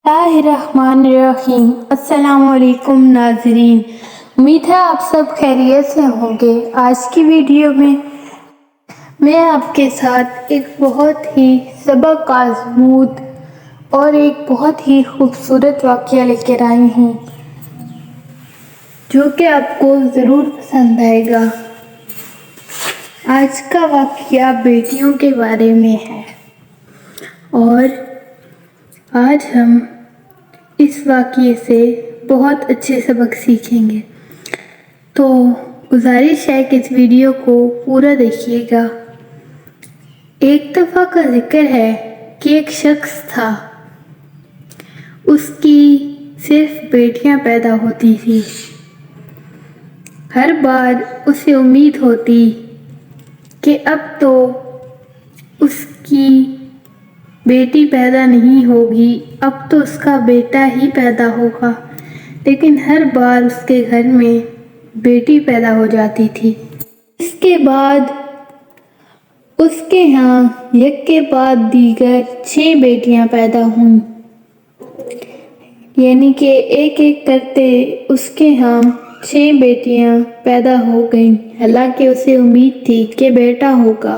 बिस्मिल्लाहिर्रहमानिर्रहीम। अस्सलाम वालेकुम नाज़रीन, उम्मीद है आप सब खैरियत से होंगे। आज की वीडियो में मैं आपके साथ एक बहुत ही सबक आज़मूद और एक बहुत ही खूबसूरत वाक़या लेकर आई हूँ जो कि आपको ज़रूर पसंद आएगा। आज का वाक़या बेटियों के बारे में है और आज हम इस वाक़ये से बहुत अच्छे सबक सीखेंगे। तो गुजारिश है कि इस वीडियो को पूरा देखिएगा। एक दफ़ा का जिक्र है कि एक शख्स था, उसकी सिर्फ बेटियां पैदा होती थी। हर बार उसे उम्मीद होती कि अब तो उसकी बेटी पैदा नहीं होगी, अब तो उसका बेटा ही पैदा होगा, लेकिन हर बार उसके घर में बेटी पैदा हो जाती थी। इसके बाद उसके यहाँ एक के बाद दीगर 6 बेटियां पैदा हुईं, यानी कि एक एक करते उसके यहाँ 6 बेटियां पैदा हो गईं। हालांकि उसे उम्मीद थी कि बेटा होगा।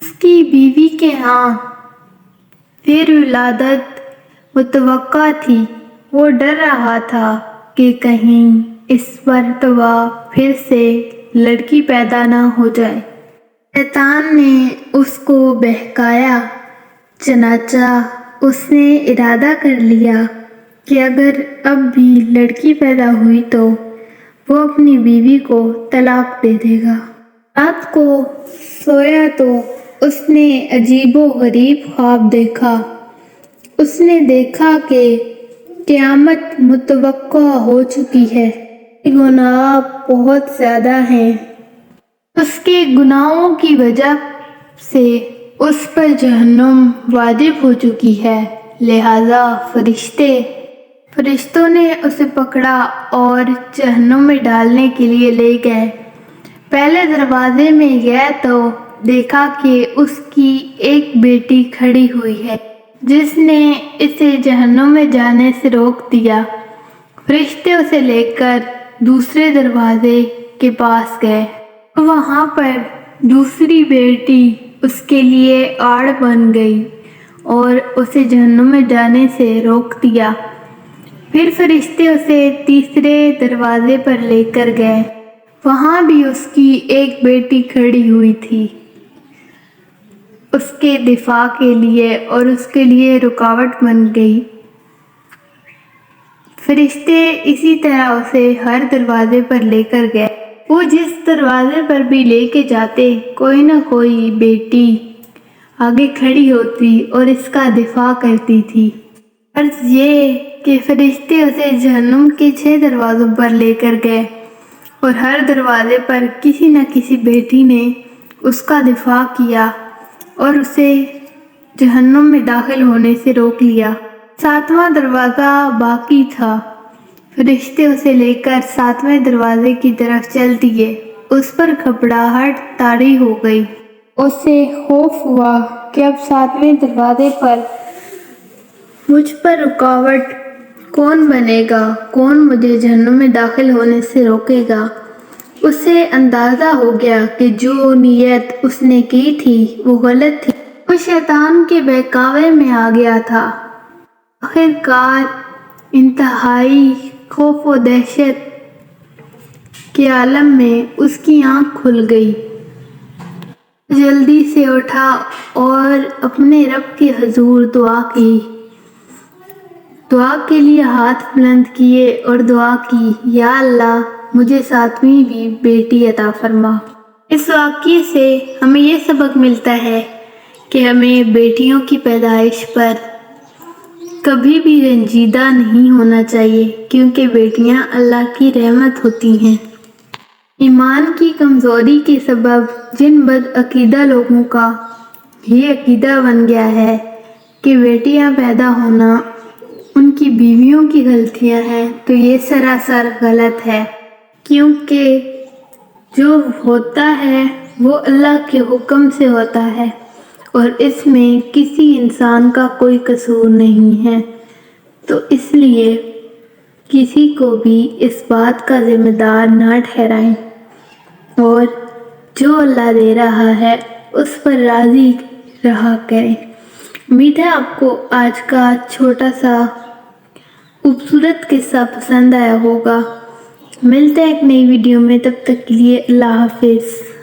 उसकी बीवी के यहाँ फिर विलादत मुतवक्का थी। वो डर रहा था कि कहीं इस मर्तबा फिर से लड़की पैदा ना हो जाए। शैतान ने उसको बहकाया, चनाचा उसने इरादा कर लिया कि अगर अब भी लड़की पैदा हुई तो वो अपनी बीवी को तलाक दे देगा। रात को सोया तो उसने अजीबो गरीब ख्वाब देखा। उसने देखा कि क़यामत मुतवक्का हो चुकी है, गुनाह बहुत ज़्यादा हैं। उसके गुनाहों की वजह से उस पर जहन्नुम वाजिब हो चुकी है। लिहाजा फरिश्तों ने उसे पकड़ा और जहन्नुम में डालने के लिए ले गए। पहले दरवाजे में गया तो देखा कि उसकी एक बेटी खड़ी हुई है, जिसने इसे जहन्नुम में जाने से रोक दिया। फरिश्ते उसे लेकर दूसरे दरवाजे के पास गए। वहाँ पर दूसरी बेटी उसके लिए आड़ बन गई और उसे जहन्नुम में जाने से रोक दिया। फिर फरिश्ते उसे तीसरे दरवाजे पर लेकर गए। वहाँ भी उसकी एक बेटी खड़ी हुई थी, उसके दिफा के लिए और उसके लिए रुकावट बन गई। फरिश्ते इसी तरह उसे हर दरवाजे पर लेकर गए। वो जिस दरवाजे पर भी लेके जाते, कोई ना कोई बेटी आगे खड़ी होती और इसका दिफा करती थी। अर्ज़ ये कि फरिश्ते उसे जहन्नुम के 6 दरवाज़ों पर लेकर गए और हर दरवाजे पर किसी न किसी बेटी ने उसका दिफा किया और उसे जहन्नुम में दाखिल होने से रोक लिया। 7वां दरवाज़ा बाकी था। फरिश्ते उसे लेकर 7वें दरवाजे की तरफ चल दिए। उस पर घबराहट तारी हो गई। उसे खौफ हुआ कि अब 7वें दरवाजे पर मुझ पर रुकावट कौन बनेगा, कौन मुझे जहन्नुम में दाखिल होने से रोकेगा। उसे अंदाज़ा हो गया कि जो नीयत उसने की थी वो गलत थी। वो शैतान के बहकावे में आ गया था। आखिरकार इंतहाई खौफ व दहशत के आलम में उसकी आँख खुल गई। जल्दी से उठा और अपने रब के हुजूर दुआ की। दुआ के लिए हाथ बुलंद किए और दुआ की, या अल्लाह मुझे 7वीं भी बेटी अता फरमा। इस वाक़ये से हमें ये सबक मिलता है कि हमें बेटियों की पैदाइश पर कभी भी रंजीदा नहीं होना चाहिए, क्योंकि बेटियां अल्लाह की रहमत होती हैं। ईमान की कमज़ोरी के सबब जिन बदअकीदा लोगों का ये अकीदा बन गया है कि बेटियां पैदा होना उनकी बीवियों की गलतियां हैं, तो ये सरासर गलत है, क्योंकि जो होता है वो अल्लाह के हुक्म से होता है और इसमें किसी इंसान का कोई कसूर नहीं है। تو اس لیے کسی کو بھی اس بات کا ذمہ دار نہ ٹھہرائیں اور جو اللہ دے رہا ہے اس پر راضی رہا کریں۔ امید ہے آپ کو آج کا چھوٹا سا خوبصورت قصہ پسند آیا ہوگا۔ ملتے ہیں ایک نئی ویڈیو میں، تب تک کے لیے اللہ حافظ۔